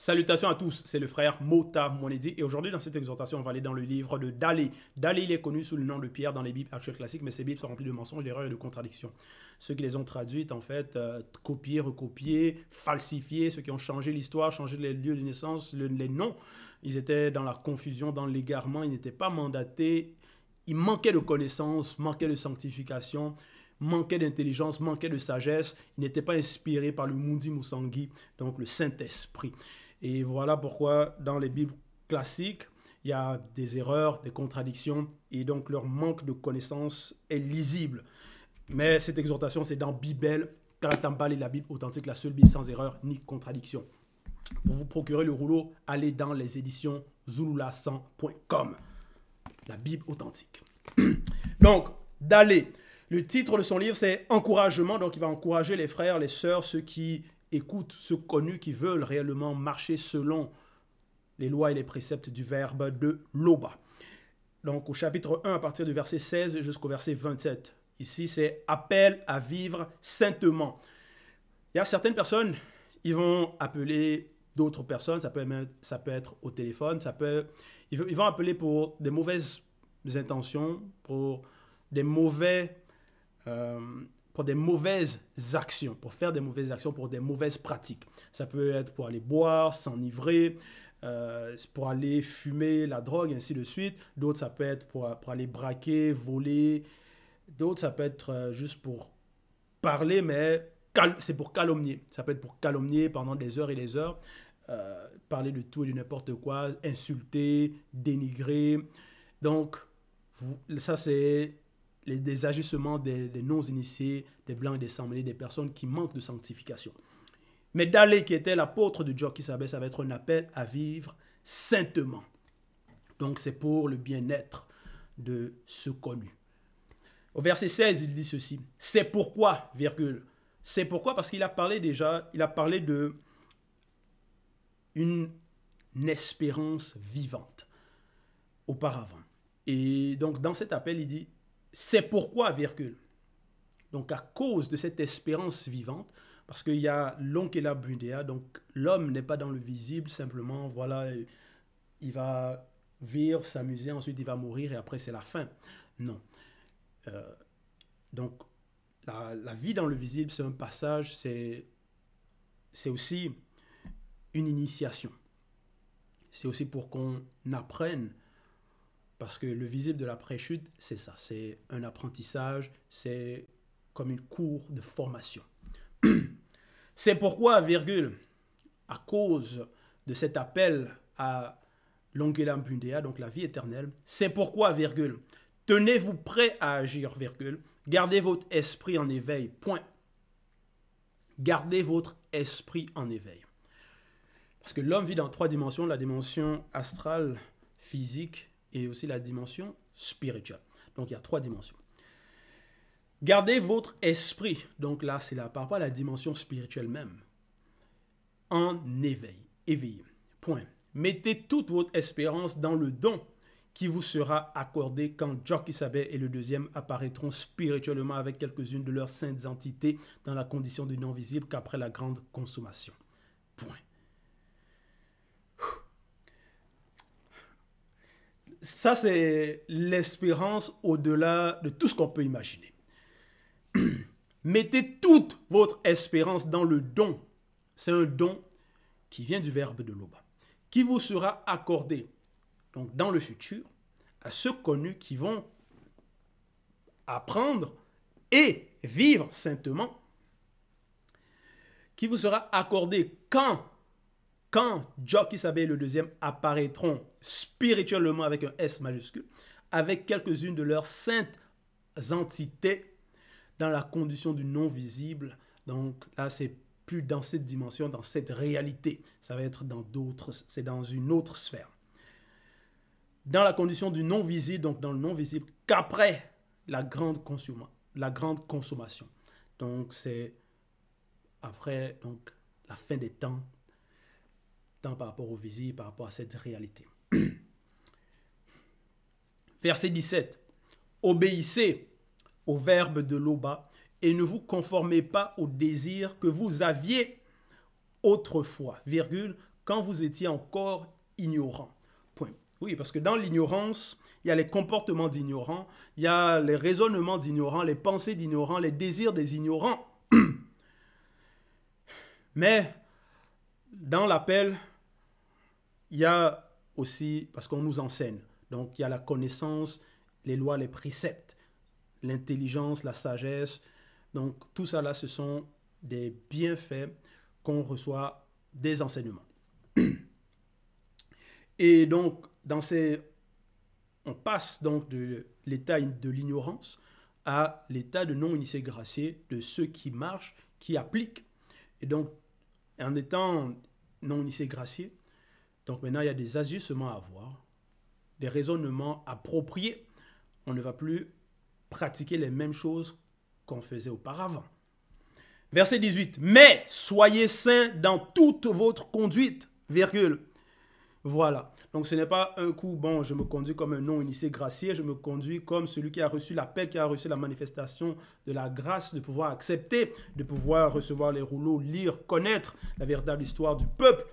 Salutations à tous, c'est le frère Mota Monedi et aujourd'hui dans cette exhortation on va aller dans le livre de Dallé. Dallé il est connu sous le nom de Pierre dans les Bibles actuelles classiques mais ces Bibles sont remplies de mensonges, d'erreurs et de contradictions. Ceux qui les ont traduites en fait, copiées, recopiées, falsifiées, ceux qui ont changé l'histoire, changé les lieux de naissance, les noms, ils étaient dans la confusion, dans l'égarement, ils n'étaient pas mandatés, ils manquaient de connaissances, manquaient de sanctification, manquait d'intelligence, manquait de sagesse, il n'était pas inspiré par le Mundi Musangui, donc le Saint-Esprit. Et voilà pourquoi dans les Bibles classiques, il y a des erreurs, des contradictions, et donc leur manque de connaissance est lisible. Mais cette exhortation, c'est dans Bibel, Kalatambal et la Bible authentique, la seule Bible sans erreur ni contradiction. Pour vous procurer le rouleau, allez dans les éditions zulula100.com. La Bible authentique. Donc, Dallé. Le titre de son livre, c'est « Encouragement ». Donc, il va encourager les frères, les sœurs, ceux qui écoutent, ceux connus, qui veulent réellement marcher selon les lois et les préceptes du verbe de Loba. Donc, au chapitre 1, à partir du verset 16 jusqu'au verset 27. Ici, c'est « Appel à vivre saintement ». Il y a certaines personnes, ils vont appeler d'autres personnes, ça peut être au téléphone, ils vont appeler pour des mauvaises intentions, pour des mauvaises actions, pour faire des mauvaises actions, pour des mauvaises pratiques. Ça peut être pour aller boire, s'enivrer, pour aller fumer la drogue, ainsi de suite. D'autres, ça peut être pour aller braquer, voler. D'autres, ça peut être juste pour parler, mais c'est pour calomnier. Ça peut être pour calomnier pendant des heures et des heures, parler de tout et de n'importe quoi, insulter, dénigrer. Donc, ça, c'est des agissements des non-initiés, des blancs et des sans-mêlés, des personnes qui manquent de sanctification. Mais Dallé, qui était l'apôtre de Djoki Sabé, ça va être un appel à vivre saintement. Donc, c'est pour le bien-être de ce connu. Au verset 16, il dit ceci. C'est pourquoi, virgule. C'est pourquoi, parce qu'il a parlé déjà, il a parlé de une espérance vivante auparavant. Et donc, dans cet appel, il dit, c'est pourquoi, virgule. Donc, à cause de cette espérance vivante, parce qu'il y a l'Onkela Bundea, donc l'homme n'est pas dans le visible, simplement, voilà, il va vivre, s'amuser, ensuite il va mourir et après c'est la fin. Non. Donc, la vie dans le visible, c'est un passage, c'est aussi une initiation. C'est aussi pour qu'on apprenne. Parce que le visible de l'après-chute, c'est ça. C'est un apprentissage, c'est comme une cour de formation. C'est pourquoi, virgule, à cause de cet appel à l'Ongela Bundea, donc la vie éternelle, c'est pourquoi, virgule, tenez-vous prêts à agir, virgule, gardez votre esprit en éveil, point. Gardez votre esprit en éveil. Parce que l'homme vit dans 3 dimensions, la dimension astrale, physique, et aussi la dimension spirituelle. Donc, il y a 3 dimensions. Gardez votre esprit, donc là, c'est par rapport à la dimension spirituelle même, en éveil, éveillé, point. Mettez toute votre espérance dans le don qui vous sera accordé quand Djoki Sabé et le deuxième apparaîtront spirituellement avec quelques-unes de leurs saintes entités dans la condition du non-visible qu'après la grande consommation. Point. Ça, c'est l'espérance au-delà de tout ce qu'on peut imaginer. Mettez toute votre espérance dans le don. C'est un don qui vient du verbe de Loba, qui vous sera accordé, donc dans le futur, à ceux connus qui vont apprendre et vivre saintement, qui vous sera accordé quand Djoki Sabé et le deuxième apparaîtront spirituellement avec un S majuscule, avec quelques-unes de leurs saintes entités dans la condition du non-visible. Donc là, c'est plus dans cette dimension, dans cette réalité. Ça va être dans d'autres, c'est dans une autre sphère. Dans la condition du non-visible, donc dans le non-visible, qu'après la grande consommation. Donc c'est après donc, la fin des temps, tant par rapport au visible, par rapport à cette réalité. Verset 17. Obéissez au verbe de Loba et ne vous conformez pas aux désirs que vous aviez autrefois, virgule, quand vous étiez encore ignorant. Point. Oui, parce que dans l'ignorance, il y a les comportements d'ignorants, il y a les raisonnements d'ignorants, les pensées d'ignorants, les désirs des ignorants. Mais dans l'appel, il y a aussi, parce qu'on nous enseigne, donc il y a la connaissance, les lois, les préceptes, l'intelligence, la sagesse. Donc tout ça là, ce sont des bienfaits qu'on reçoit des enseignements. Et donc, on passe donc de l'état de l'ignorance à l'état de non-initié gracié, de ceux qui marchent, qui appliquent. Et donc, en étant non-initié gracié, donc maintenant, il y a des ajustements à avoir, des raisonnements appropriés. On ne va plus pratiquer les mêmes choses qu'on faisait auparavant. Verset 18. Mais soyez saints dans toute votre conduite, virgule. Voilà. Donc ce n'est pas un coup, bon, je me conduis comme un non-initié gracié, je me conduis comme celui qui a reçu l'appel, qui a reçu la manifestation de la grâce, de pouvoir accepter, de pouvoir recevoir les rouleaux, lire, connaître la véritable histoire du peuple.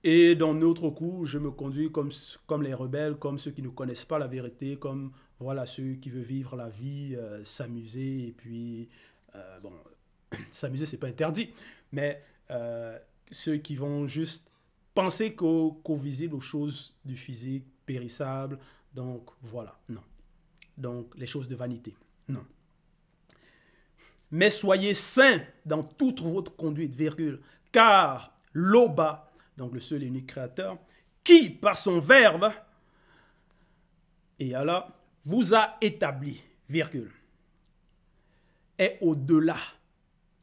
Et dans notre coup, je me conduis comme les rebelles, comme ceux qui ne connaissent pas la vérité, comme voilà, ceux qui veulent vivre la vie, s'amuser, et puis, bon, s'amuser, c'est pas interdit, mais ceux qui vont juste penser qu'au visible, aux choses du physique, périssables, donc voilà, non. Donc les choses de vanité, non. Mais soyez saints dans toute votre conduite, virgule, car l'Oba, donc le seul et unique créateur, qui, par son verbe, et Allah, vous a établi, virgule, est au-delà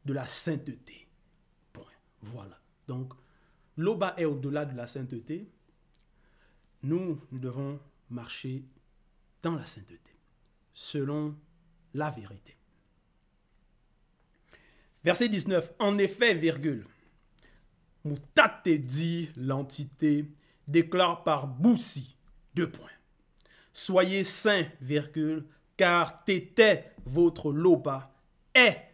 de la sainteté. Point. Voilà. Donc, l'Oba est au-delà de la sainteté. Nous devons marcher dans la sainteté, selon la vérité. Verset 19. En effet, virgule, Moutate dit l'entité, déclare par Boussi, 2 points. Soyez saints, virgule, car Tété, votre Loba, est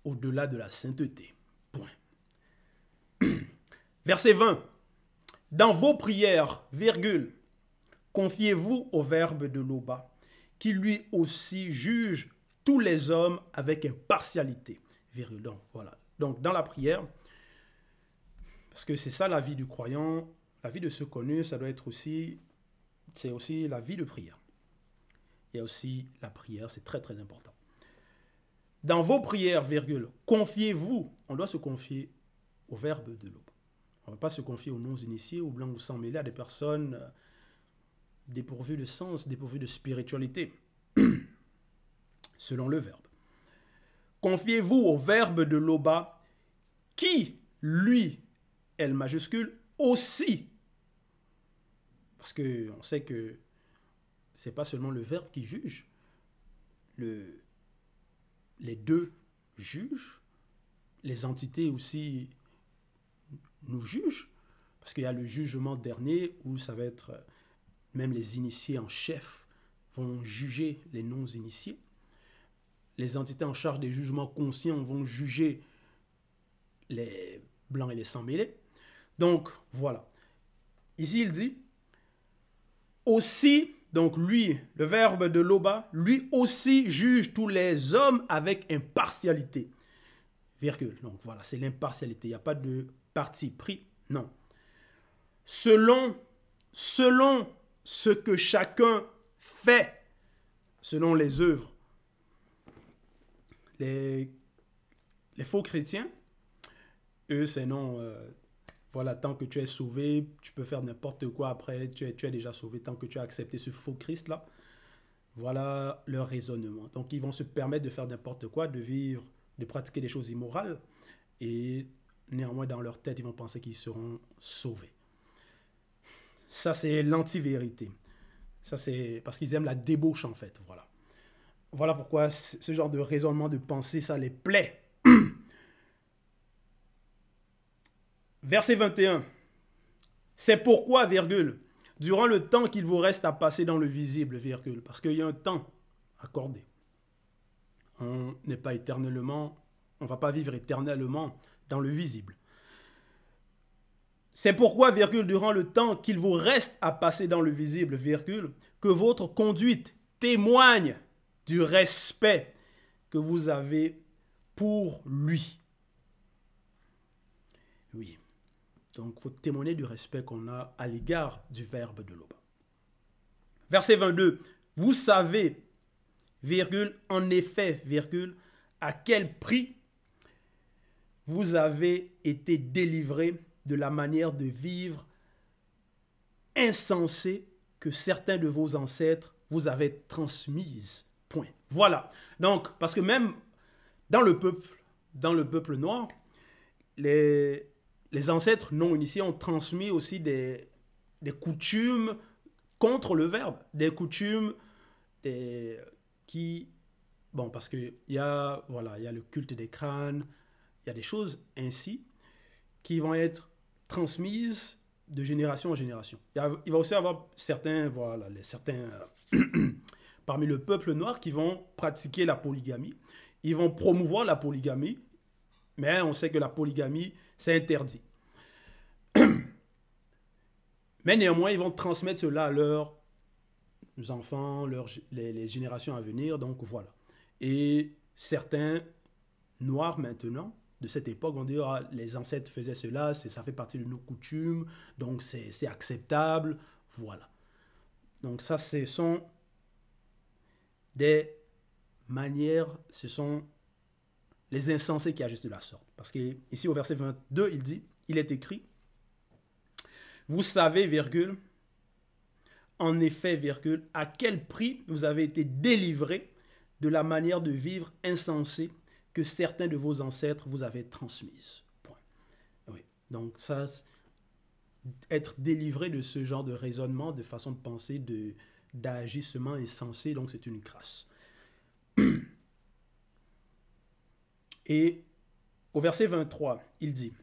au-delà de la sainteté. Point. Verset 20. Dans vos prières, virgule, confiez-vous au verbe de Loba, qui lui aussi juge tous les hommes avec impartialité. Virgule. Donc, voilà. Donc, dans la prière, parce que c'est ça la vie du croyant, la vie de ce connu, ça doit être aussi, c'est aussi la vie de prière. Il y a aussi la prière, c'est très très important. Dans vos prières, virgule, confiez-vous, on doit se confier au verbe de l'aube. On ne va pas se confier aux non-initiés, aux blancs ou sans mêlés, à des personnes dépourvues de sens, dépourvues de spiritualité, selon le verbe. Confiez-vous au verbe de l'Oba, qui, lui, L majuscule, aussi. Parce qu'on sait que ce n'est pas seulement le verbe qui juge. Les deux jugent. Les entités aussi nous jugent. Parce qu'il y a le jugement dernier où ça va être, même les initiés en chef vont juger les non-initiés. Les entités en charge des jugements conscients vont juger les blancs et les sans-mêlés. Donc, voilà. Ici, il dit, aussi, donc lui, le verbe de l'Oba, lui aussi juge tous les hommes avec impartialité. Virgule. Donc, voilà, c'est l'impartialité. Il n'y a pas de parti pris. Non. Selon ce que chacun fait, selon les œuvres. Les faux chrétiens, eux, c'est non... voilà, tant que tu es sauvé, tu peux faire n'importe quoi après, tu es déjà sauvé, tant que tu as accepté ce faux Christ-là. Voilà leur raisonnement. Donc, ils vont se permettre de faire n'importe quoi, de vivre, de pratiquer des choses immorales. Et néanmoins, dans leur tête, ils vont penser qu'ils seront sauvés. Ça, c'est l'anti-vérité. Ça, c'est parce qu'ils aiment la débauche, en fait. Voilà. Voilà pourquoi ce genre de raisonnement, de pensée, ça les plaît. Verset 21. C'est pourquoi, virgule, durant le temps qu'il vous reste à passer dans le visible, virgule, parce qu'il y a un temps accordé. On n'est pas éternellement, on ne va pas vivre éternellement dans le visible. C'est pourquoi, virgule, durant le temps qu'il vous reste à passer dans le visible, virgule, que votre conduite témoigne du respect que vous avez pour lui. Oui. Donc, il faut témoigner du respect qu'on a à l'égard du verbe de Loba. Verset 22. Vous savez, virgule, en effet, virgule, à quel prix vous avez été délivrés de la manière de vivre insensée que certains de vos ancêtres vous avaient transmise. Point. Voilà. Donc, parce que même dans le peuple noir, les ancêtres non initiés ont transmis aussi des coutumes contre le verbe, des coutumes qui... Bon, parce qu'il y a le culte des crânes, il y a des choses ainsi qui vont être transmises de génération en génération. Il va aussi y avoir certains parmi le peuple noir qui vont pratiquer la polygamie. Ils vont promouvoir la polygamie, mais on sait que la polygamie, c'est interdit. Mais néanmoins, ils vont transmettre cela à leurs enfants, les générations à venir. Donc voilà. Et certains noirs maintenant, de cette époque, vont dire ah, les ancêtres faisaient cela, ça fait partie de nos coutumes, donc c'est acceptable. Voilà. Donc ça, ce sont des manières, ce sont les insensés qui agissent de la sorte. Parce que ici au verset 22, il est écrit, vous savez, virgule, en effet, virgule, à quel prix vous avez été délivrés de la manière de vivre insensée que certains de vos ancêtres vous avaient transmise. Point. Oui. Donc ça, être délivré de ce genre de raisonnement, de façon de penser, d'agissement insensé, donc c'est une grâce. Et au verset 23, il dit,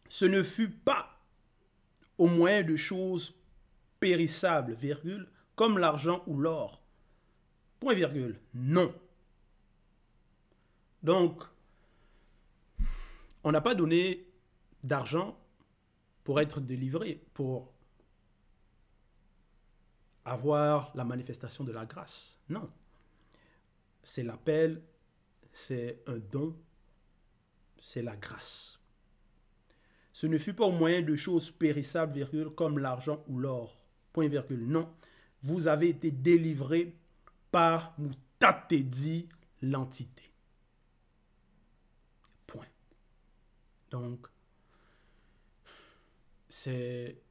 ce ne fut pas au moyen de choses périssables, virgule, comme l'argent ou l'or. Point virgule. Non. Donc, on n'a pas donné d'argent pour être délivré, pour avoir la manifestation de la grâce. Non. C'est l'appel, c'est un don, c'est la grâce. Ce ne fut pas au moyen de choses périssables, virgule, comme l'argent ou l'or. Point virgule. Non. Vous avez été délivrés par Moutatedi, l'entité. Point. Donc, c'est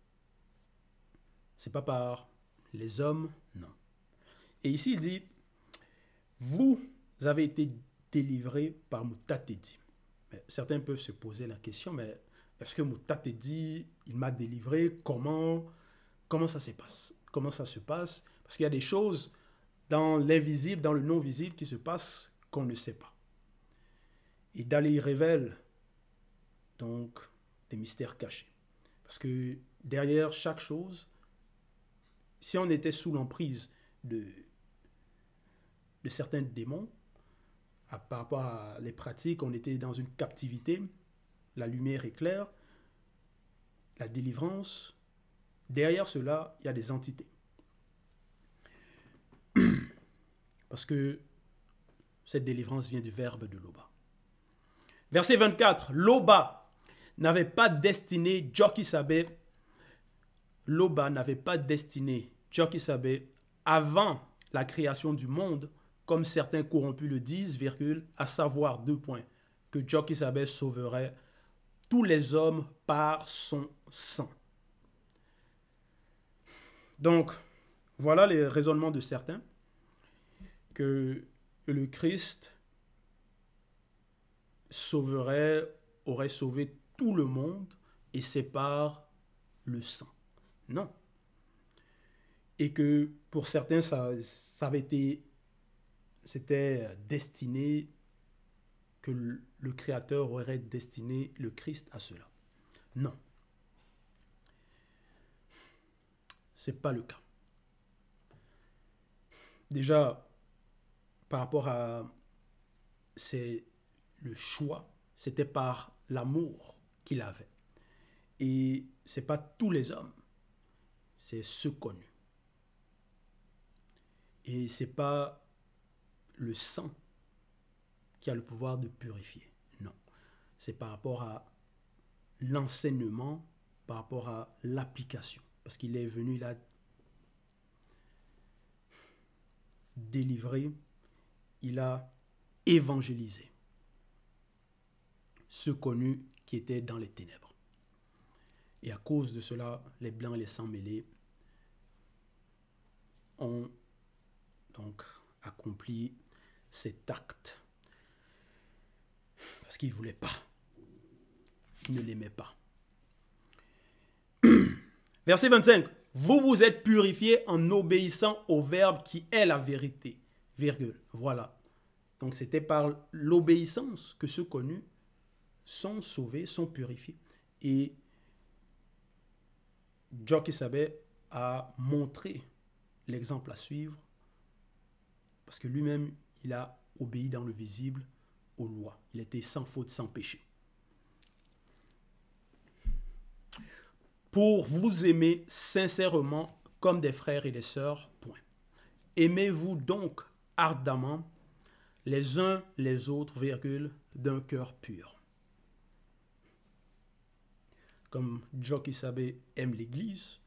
pas par les hommes, non. Et ici, il dit, vous avez été délivrés par Moutatedi. Certains peuvent se poser la question, mais est-ce que Moutatedi, il m'a délivré? Comment ça se passe? Comment ça se passe? Parce qu'il y a des choses dans l'invisible, dans le non-visible qui se passent qu'on ne sait pas. Et Dali révèle donc des mystères cachés. Parce que derrière chaque chose, si on était sous l'emprise de certains démons, par rapport à les pratiques, on était dans une captivité, la lumière est claire, la délivrance, derrière cela, il y a des entités. Parce que cette délivrance vient du verbe de Loba. Verset 24, Loba n'avait pas destiné Djokisabe, Loba n'avait pas destiné Djokisabe avant la création du monde, comme certains corrompus le disent, virgule, à savoir 2 points, que Djokisabe sauverait tous les hommes par son sang. Donc, voilà les raisonnements de certains, que le Christ aurait sauvé tout le monde et c'est par le sang. Non. Et que pour certains, c'était destiné, que le Créateur aurait destiné le Christ à cela. Non. Ce n'est pas le cas. Déjà, par rapport à le choix, c'était par l'amour qu'il avait. Et c'est pas tous les hommes, c'est ceux connus. Et c'est pas le sang qui a le pouvoir de purifier. Non. C'est par rapport à l'enseignement, par rapport à l'application. Parce qu'il est venu, il a délivré, il a évangélisé ceux connus qui étaient dans les ténèbres. Et à cause de cela, les blancs et les sangs mêlés ont donc accompli cet acte parce qu'ils ne voulaient pas, ils ne l'aimaient pas. Verset 25. Vous vous êtes purifiés en obéissant au Verbe qui est la vérité. Virgule. Voilà. Donc c'était par l'obéissance que ceux connus sont sauvés, sont purifiés. Et Jock Isabey a montré l'exemple à suivre parce que lui-même, il a obéi dans le visible aux lois. Il était sans faute, sans péché. Pour vous aimer sincèrement comme des frères et des sœurs, point. Aimez-vous donc ardemment les uns les autres, virgule, d'un cœur pur. Comme Jock Isabey aime l'Église,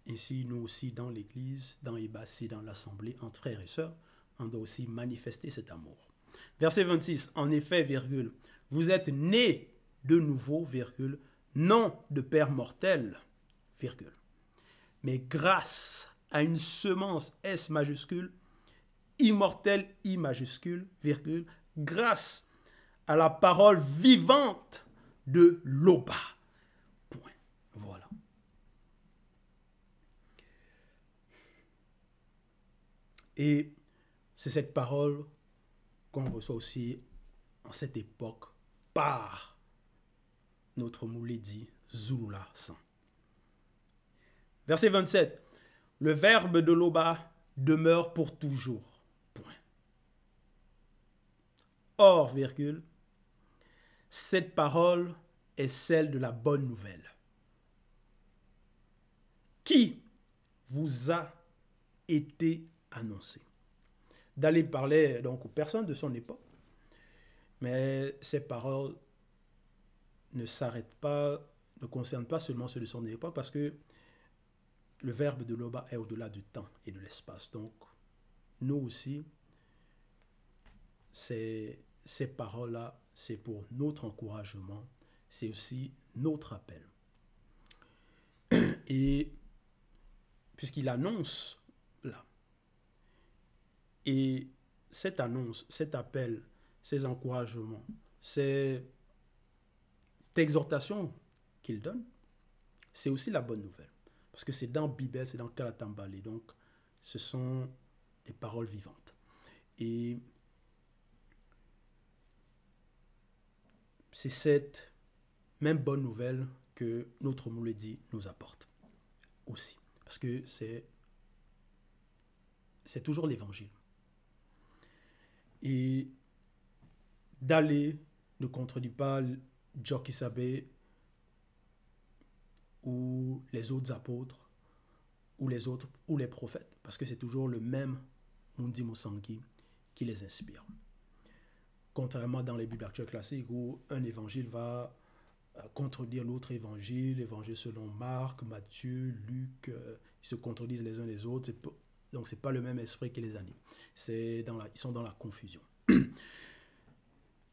ainsi nous aussi dans l'Église, dans Ebassi, dans l'Assemblée, entre frères et sœurs, on doit aussi manifester cet amour. Verset 26, en effet, virgule, vous êtes nés de nouveau, virgule, non de père mortel, virgule, mais grâce à une semence S majuscule, immortelle I majuscule, virgule, grâce à la parole vivante de Loba. Point. Voilà. Et c'est cette parole qu'on reçoit aussi en cette époque par notre Mouledi Zulula San. Verset 27. Le verbe de Loba demeure pour toujours. Point. Or, virgule, cette parole est celle de la bonne nouvelle qui vous a été annoncée. D'aller parler donc aux personnes de son époque, mais ces paroles ne s'arrêtent pas, ne concernent pas seulement ceux de son époque, parce que le verbe de Loba est au-delà du temps et de l'espace. Donc, nous aussi, ces paroles-là, c'est pour notre encouragement, c'est aussi notre appel. Et puisqu'il annonce là, et cette annonce, cet appel, ces encouragements, cette exhortation qu'il donne, c'est aussi la bonne nouvelle. Parce que c'est dans Bibel, c'est dans Kalatambale. Donc, ce sont des paroles vivantes. Et c'est cette même bonne nouvelle que notre Mouledi nous apporte aussi. Parce que c'est toujours l'évangile. Et d'aller ne contredit pas Jock Isabey ou les autres apôtres ou les prophètes, parce que c'est toujours le même Mundi Moussangi qui les inspire. Contrairement dans les Bibles actuelles classiques où un évangile va contredire l'autre évangile, l'évangile selon Marc, Matthieu, Luc, ils se contredisent les uns les autres, donc c'est pas le même esprit qui les anime. Ils sont dans la confusion.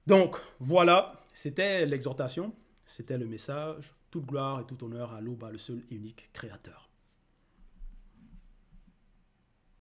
Donc voilà, c'était l'exhortation, c'était le message. Toute gloire et tout honneur à Loba, le seul et unique créateur.